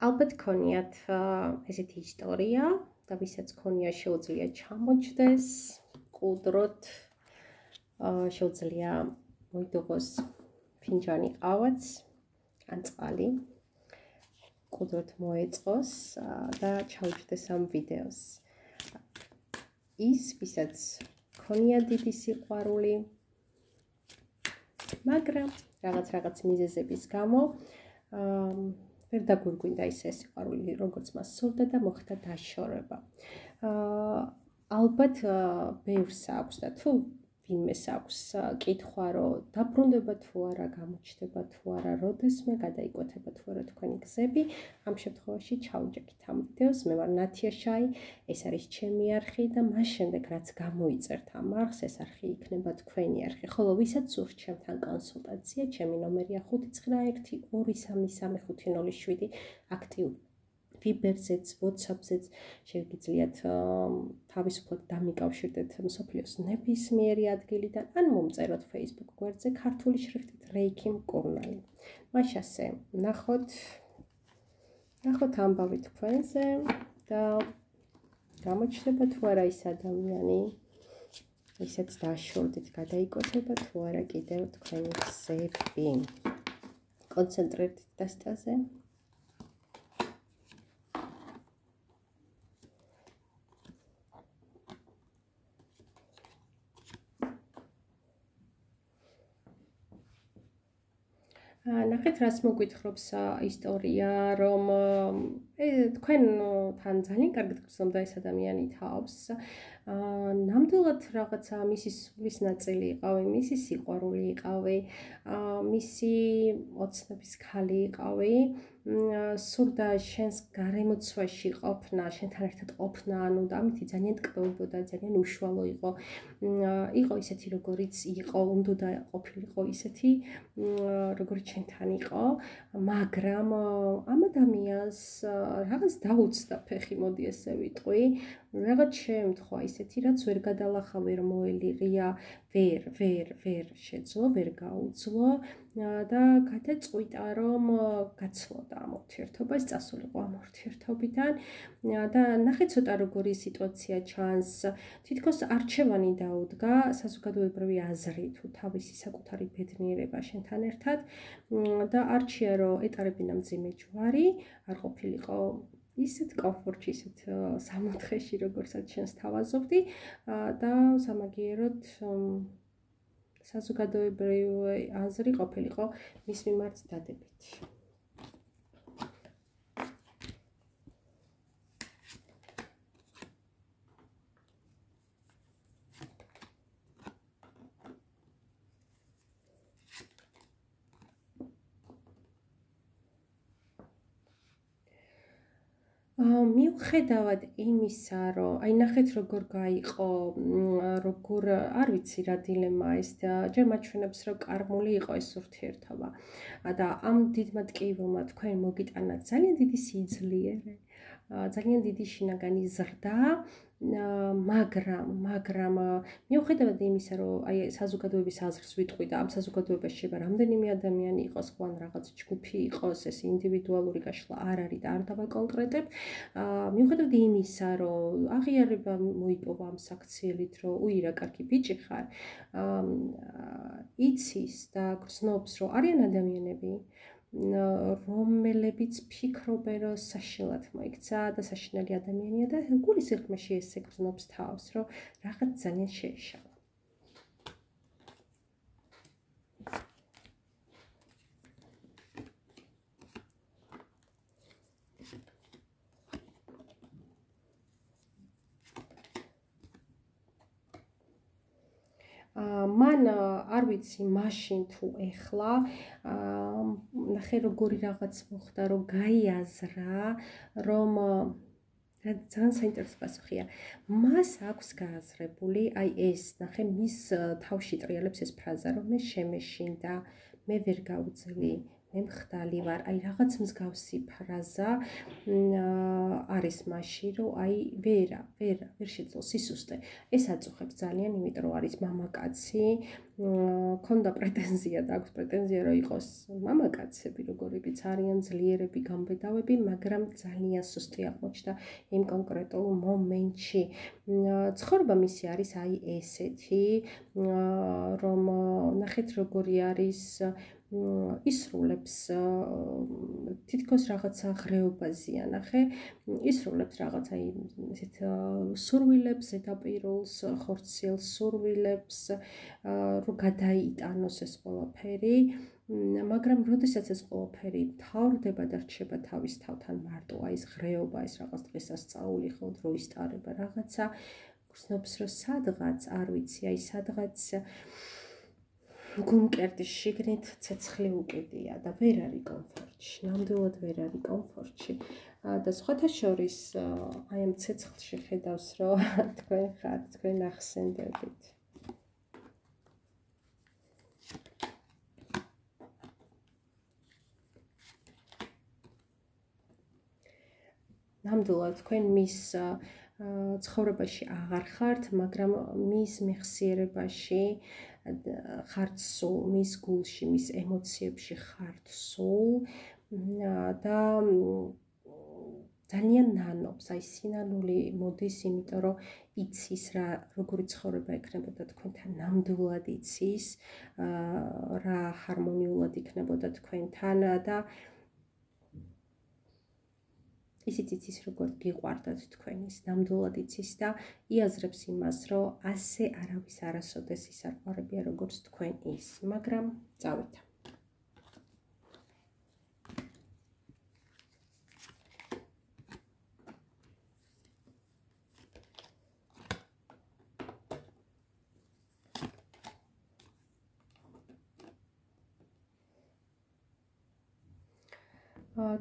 ალბათ გქონიათ ესეთი ისტორია და ვისაც გქონია შეუძლია ჩამოჯდეს, ყუდროთ, შეუძლია მოიდოღოს ფინჯანი ყავაც ან წყალი, ყუდროთ მოეწყოს და ჩაუჯდეს ამ ვიდეოს. ის, ვისაც გქონია დიდი სიყვარული, მაგრამ რაღაც მიზეზების გამო ვერ დაგვირგვინდა ის სიყვარული, როგორც მას სურდა და მოხდა დაშორება. ალბათ ბევრს აქვს და თუ ვინმეს აქვს კითხვა, რომ დაბრუნდება თუ არა, გამოჩნდება თუ არა, როდესმე გადაიკვეთება თუ არა თქვენი გზები, ამ შემთხვევაში ჩაუჯექით ამ ვიდეოს. მე ვარ ნათია შაი, ეს არის ჩემი არხი და მას შემდეგ რაც გამოიწერთ ამ არხს, ეს არხი იქნება თქვენი არხი. ხოლო ვისაც სურთ ჩემთან კონსულტაცია, ჩემი ნომერია 591 2333507 აქტიურ ვიბერზეც, WhatsApp-ზეც შეგიძლიათ თავისუფლად დამიკავშირდეთ მსოფლიოს ნებისმიერი ადგილიდან, ან მომწეროთ Facebook გვერდზე ქართული შრიფტით რეიქი მკურნალი. მაშასე, ნახოთ ამბავი თქვენზე და გამოჩნდება თუ არა ის ადამიანი, ვისაც დაშორდით, გადაიკვეთება თუ არა კიდევ თქვენი გზები. კონცენტრირდით დასტაზე. ნახეთ, რას მოგვითხრობს ისტორია, რომ თქვენთან ძალიან კარგად გრძნობდა ეს ადამიანი თავს. ნამდვილად რაღაცა მისი სულის ნაწილი იყავი, მისი სიყვარული იყავი, მისი ოცნების ქალი იყავი. სურდა შენს გარემოცვაში ყოფნა, შენთან ერთად ყოფნა, ანუ და ამითი ძალიან ტკბებოდა, ძალიან უშუალო იყო. იყო ისეთი, როგორიც იყო, უნდა ყოფილიყო ისეთი, როგორც შენთან იყო, მაგრამ ამ ადამიანს რაღაც დაუცდა ფეხი, მოდი ესე ვიტყვი. რაღაც შემთხვევა ისეთი, რაც ვერ გადალახა, ვერ მოელიღია, ვერ შეძლო, ვერ გაუძლო და გადაწყვიტა, რომ გაცლოდა ამ ურთიერთობას, წასულიყო ამ ურთიერთობიდან და ნახეთ ცოტა როგორი სიტუაცია ჩანს. თითქოს არჩევანი დაუდგა საზოგადოებრივი აზრი თუ თავისი საკუთარი ბედნიერება შენთან ერთად და არჩია, რომ ეტარებინა მძიმე ჯვარი, არ ყოფილიყო ისეთ კომფორტში, ისეთ სამოთხეში, როგორცაც შენ სთავაზობდი და სამაგიეროდ საზოგადოებრივი აზრი ყოფილიყო მის მიმართ დადებითი. მიუხედავად იმისა, რომ აი ნახეთ როგორ გაიყო, როგორ არ ვიცი რა დილემაა ეს და ჯერ მაჩვენებს, რომ კარმული იყო ეს ურთიერთობა და ამ დიდმა ტკივილმა თქვენ მოგიტანათ ძალიან დიდი სიძლიერე, ძალიან დიდი შინაგანი ზრდა, მაგრამ მიუხედავად იმისა, რომ აი საზოგადოების აზრს ვიტყვი და ამ საზოგადოებაში შეიძლება რამდენიმე ადამიანი იყოს, ხო ან რაღაც ჯგუფი იყოს, ეს ინდივიდუალური გაშლა არ არის და არ დავაკონკრეტებ. მიუხედავად იმისა, რომ აღიარება მოიპოვა ამ საქციელით, რომ უი რა კარგი ბიჭი ხარ, იცის და გრძნობს, რომ არიან ადამიანები, რომელებიც ფიქრობენ, რომ საშინლად მოიქცა და საშინელი ადამიანია და გულის სიღრმეში ესე გრძნობს თავს, რომ რაღაც ძალიან შეეშალა. მან არ ვიცი მაშინ თუ ეხლა ნახე როგორი რაღაც მოხდა, რომ გაიაზრა, რომ ძალიან საინტერესო პასუხია. მას აქვს გააზრებული, აი ეს ნახე მის თავში ტრიალებს ეს ფრაზა, რომ მე შემეშინდა, მე ვერ გავძლი, მე მხდალი ვარ, აი რაღაც მსგავსი ფრაზა არის მასში, რომ აი ვერ შეძლო სისუსტე. ეს აწუხებს ძალიან, იმიტომ რომ არის მამაკაცი, ქონდა პრეტენზია და აქვს პრეტენზია, რომ იყოს მამაკაცები, როგორებიც არიან ძლიერები, გამბედავები, მაგრამ ძალიან სუსტი აღმოჩნდა იმ კონკრეტულ მომენტში. ცხოვრება მისი არის აი ესეთი, რომ ნახეთ როგორი არის ისრულებს თითქოს რაღაცა ღრეობაზია ნახე, ისრულებს რაღაცა ისეთ სურვილებს, ზედაპირულს, ხორციელს სურვილებს, რომ გადაიტანოს ეს ყველაფერი, მაგრამ როდესაც ეს ყველაფერი მთავრდება და რჩება თავის თავთან მარტო, აი ეს ღრეობა, ეს რაღაც დღესასწაული ხო, დროის ტარება რაღაცა, გრძნობს რომ სადღაც, არ ვიცი, აი სადღაც გუმკერდის შიგნით ცეცხლი უკიდია და ვერ არის კომფორტში, ნამდვილად ვერ არის კომფორტში. და სხვათა შორის აი ამ ცეცხლში ხედავს, რომ თქვენ ხართ, თქვენ ახსენდებით. ნამდვილად თქვენ მის ცხოვრებაში აღარ ხართ, მაგრამ მის მეხსიერებაში ხართ სულ, მის გულში, მის ემოციებში ხართ სულ და ძალიან ნანობს, აი სინანული მოდის, იმიტომ რომ იცის რა როგორი ცხოვრება ექნებოდა თქვენთან, ნამდვილად იცის რა ჰარმონიულად იქნებოდა თქვენთან და ისიც იცის როგორ გიყვარდათ თქვენის, ნამდვილად იცის და იაზრებს იმას, რომ ასე არავის არასოდეს ის არ ყვარებია როგორც თქვენ ის, მაგრამ წავით.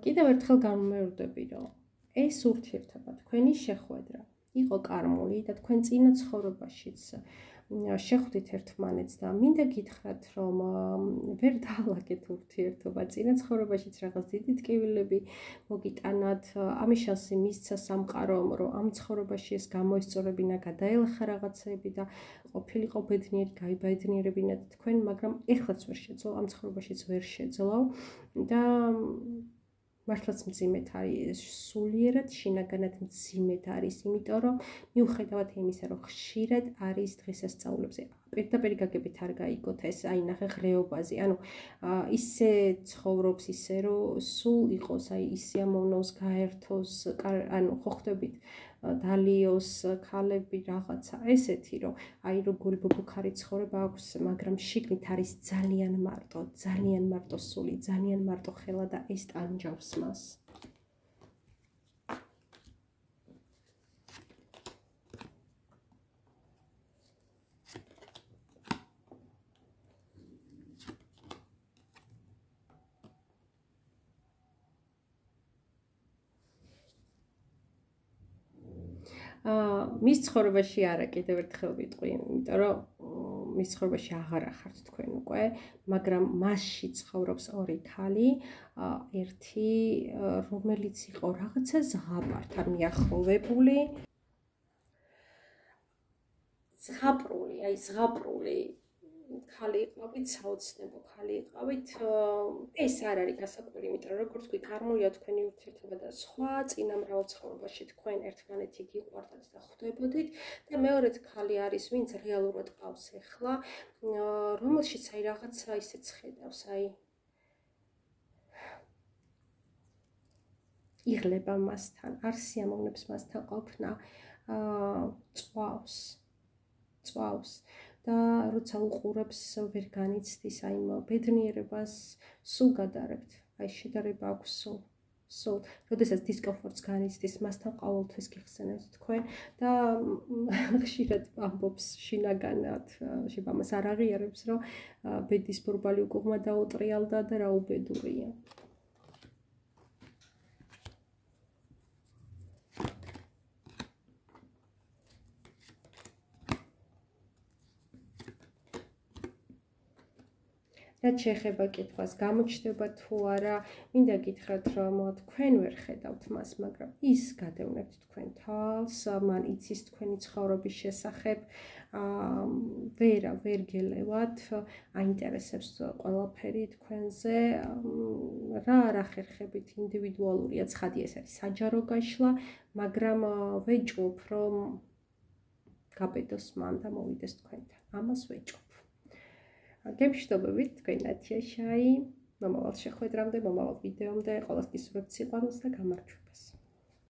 კიდევ ერთხელ გამომეორდები, რომ ეს ურთიერთობა, თქვენი შეხვედრა იყო კარმული და თქვენ წინა ცხოვრებაშიც შეხვდით ერთმანეთს და მინდა გითხრათ, რომ ვერ დაალაგეთ ურთიერთობა, წინა ცხოვრებაშიც რაღაც დიდი ტკივილები მოგიტანათ, ამის შანსი მისცა სამყარომ, რომ ამ ცხოვრებაში ეს გამოისწორებინა, გადაელახა რაღაცები და ყოფილიყო ბედნიერი, გაიბედნიერებინათ თქვენ, მაგრამ ეხლაც ვერ შეძლო, ამ ცხოვრებაშიც ვერ შეძლო და მართლაც მძიმედ არის, სულიერად შინაგანად მძიმედ არის, იმიტომ რომ მიუხედავად იმისა, რომ ხშირად არის დღესასწაულებზე, პირდაპირ გაგებით არ გაიგოთ ეს, აი ნახე ღრეობაზე, ანუ ისე ცხოვრობს, ისე რომ სულ იყოს, აი ისე ამოვნოს, გაერთოს, ანუ ხო ხვდებით დალიოს ქალები რაღაცა ესეთი, რომ აი როგორი ბობუქარი ცხოვრება აქვს, მაგრამ შიგნით არის ძალიან მარტო სული, ძალიან მარტო ხელა და ეს ტანჯავს მას. მის ცხოვრებაში არა, კიდევ ერთხელ ვიტყვი, იმიტომ რომ მის ცხოვრებაში აღარ ახართ თქვენ უკვე, მაგრამ მასში ცხოვრობს ორი ქალი, ერთი რომელიც იყო რაღაცა ზღაპართან მიახლოვებული, ზღაპრული ქალი იყავით, საოცნებო ქალი იყავით, ეს არ არის გასაკვირი, იმიტომ რომ როგორც თქვი, კარმულია თქვენი ურთიერთობა და სხვა წინა მრავალ ცხოვრებაში თქვენ ერთმანეთი გიყვარდათ და ხვდებოდით და მეორედ ქალი არის, ვინც რეალურად ყავს ახლა, რომელშიც აი რაღაცა ისეც ხედავს, აი იღლება მასთან, არ სიამოვნებს მასთან ყოფნა, წვავს და როცა უყურებს ვერ განიცდის აი ბედნიერებას, სულ გადარებთ, აი შედარება აქვს სულ, როდესაც დისკომფორტს განიცდის, მასთან ყოველთვის გიხსენებთ თქვენ და ხშირად ამბობს შინაგანად, შებამას არ აღიარებს, რომ ბედის ბორბალი უკუღმა დაუტრიალდა და რა უბედურია. რაც შეეხება კითხვას, გამოჩნდება თუ არა, მინდა გითხრათ, რომ თქვენ ვერ ხედავთ მას, მაგრამ ის გადევნებთ თქვენ თვალს, მან იცის თქვენი ცხოვრების შესახებ, ვერ გელევათ, აინტერესებს ყველაფერი თქვენზე, რა ხერხებით ინდივიდუალურია, ცხადი ეს არის საჯარო გაშლა, მაგრამ ვეჭვობ, რომ გაბედოს მან და მოვიდეს თქვენთან. ამას ვეჭვობ. გემშვიდობებით, თქვენ ნათია შაი, მომავალ შეხვედრამდე, მომავალ ვიდეომდე, ყველას გისურვებთ სიყვარულს და გამარჯვებას.